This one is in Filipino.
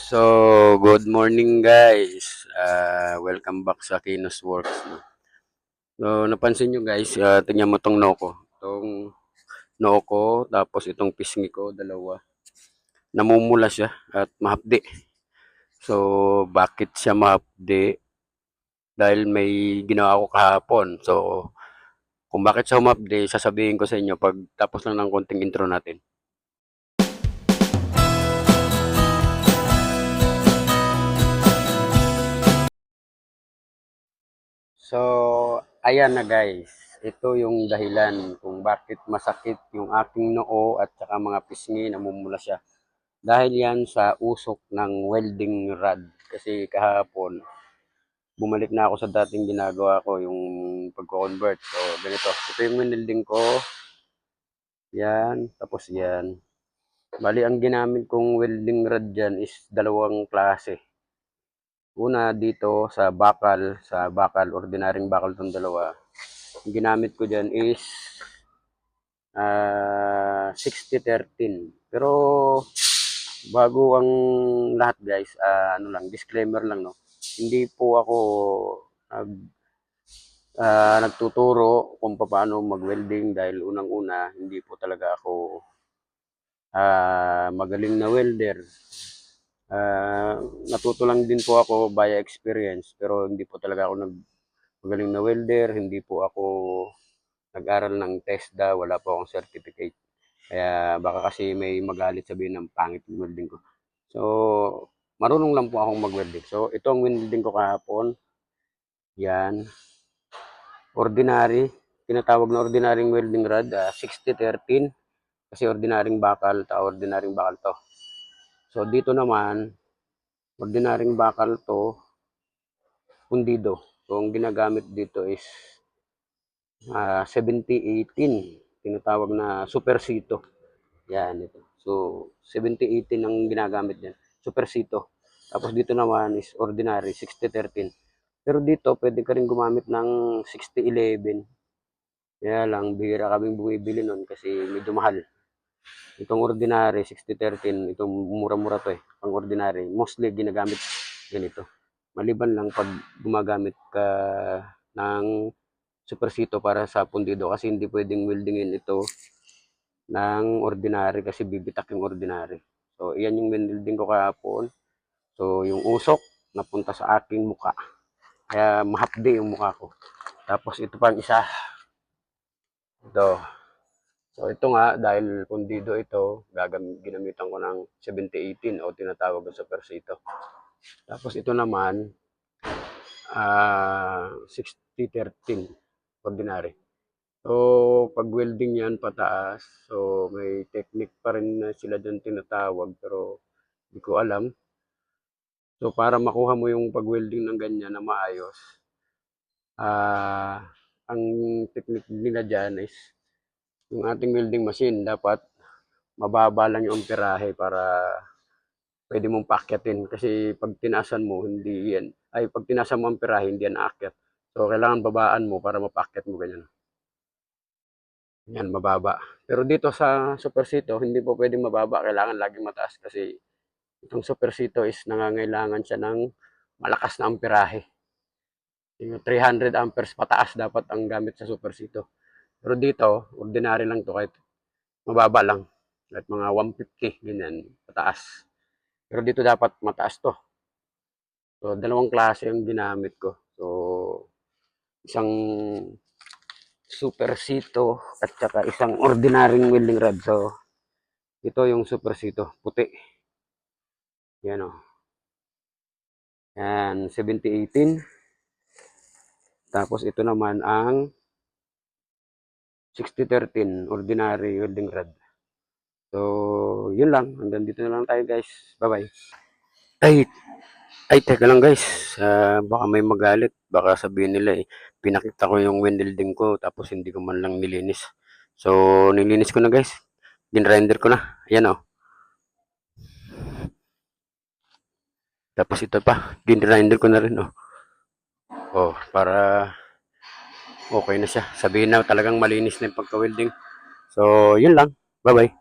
So, good morning guys. Welcome back sa Kinos Works. No? So, napansin nyo guys, tingnan mo tong noo ko. Itong noo ko, tapos itong pisngi ko, dalawa. Namumula siya at mahapdi. So, bakit siya mahapdi? Dahil may ginawa ko kahapon. So, kung bakit siya humapdi, sasabihin ko sa inyo pag tapos lang ng konting intro natin. So, ayan na guys. Ito yung dahilan kung bakit masakit yung aking noo at saka mga pisngi, namumula siya. Dahil yan sa usok ng welding rod. Kasi kahapon, bumalik na ako sa dating ginagawa ko, yung pagko-convert. So, ganito. Ito yung welding ko. Yan. Tapos yan. Bali, ang ginamit kong welding rod dyan is dalawang klase. Una dito sa bakal, ordinaryong bakal itong dalawa. Ang ginamit ko dyan is 60-13. Pero bago ang lahat guys, ano lang, disclaimer lang no. Hindi po ako nag nagtuturo kung paano mag-welding dahil unang-una hindi po talaga ako magaling na welder. Uh, Natuto lang din po ako via experience pero hindi po talaga ako magaling na welder, hindi po ako nag-aral ng TESDA, wala po akong certificate. Kaya baka kasi may magalit sabihin ng pangit yung welding ko. So, marunong lang po akong mag-welding. So, ito ang welding ko kahapon. Yan. Ordinary. Tinatawag na ordinaryong welding rod. 60-13. Kasi ordinaryong bakal. Ordinaryong bakal to. So, dito naman, ordinaryong bakal to. Pundido. So, ang ginagamit dito is 70-18. Tinatawag na supersito. Yan, ito. So, 70-18 ang ginagamit niyan. Supersito. Tapos dito naman is ordinary, 60-13. Pero dito, pwede ka rin gumamit ng 60-11. Kaya lang, bihira kaming bumibili nun kasi medyo mahal. Itong ordinary, 60-13, itong mura-mura to eh, pang ordinary. Mostly ginagamit ganito. Maliban lang pag gumagamit ka ng supersito para sa pundido kasi hindi pwedeng weldingin ito ng ordinary kasi bibitak yung ordinary. So, iyan yung welding ko kahapon. So, yung usok napunta sa aking muka. Kaya mahapdi yung mukha ko. Tapos ito pang isa. Ito. So ito nga, dahil pundido ito, ginamitan ko ng 70-18 o tinatawag ko sa persito. Tapos ito naman, 60-13, ordinary. So, pag welding yan pataas, so may technique pa rin na sila dyan tinatawag, pero hindi ko alam. So, para makuha mo yung pag-welding ng ganyan na maayos, ang technique nila dyan is yung ating welding machine dapat mababa lang yung amperahe para pwede mong paakyatin. Kasi pag tinaasan mo, hindi yan. Ay, pag tinaasan mo amperahe, hindi yan aakyat. So, kailangan babaan mo para mapaakyat mo ganyan. Yan, mababa. Pero dito sa Supercito, hindi po pwedeng mababa. Kailangan laging mataas kasi itong Supercito is nangangailangan siya ng malakas na amperahe. Yung 300 amperes pataas dapat ang gamit sa Supercito. Pero dito, ordinary lang to kahit mababa lang. Kahit mga 150, ganyan, pataas. Pero dito dapat mataas to. So, dalawang klase yung ginamit ko. So, isang supersito at saka isang ordinaryong welding rod. So, ito yung supersito, puti. Yan o. Yan, 70-18. Tapos ito naman ang 60-13, ordinary welding rod. So, yun lang. Hanggang dito na lang tayo guys. Bye-bye. Ay, teka lang guys. Baka may magalit. Baka sabihin nila eh, pinakita ko yung welding ko tapos hindi ko man lang nilinis. So, nilinis ko na guys. Din-render ko na. Ayan oh. Tapos ito pa. Din-render ko na rin oh. Oh, para okay na siya. Sabihin na talagang malinis na yung pagka-welding. So, yun lang. Bye-bye.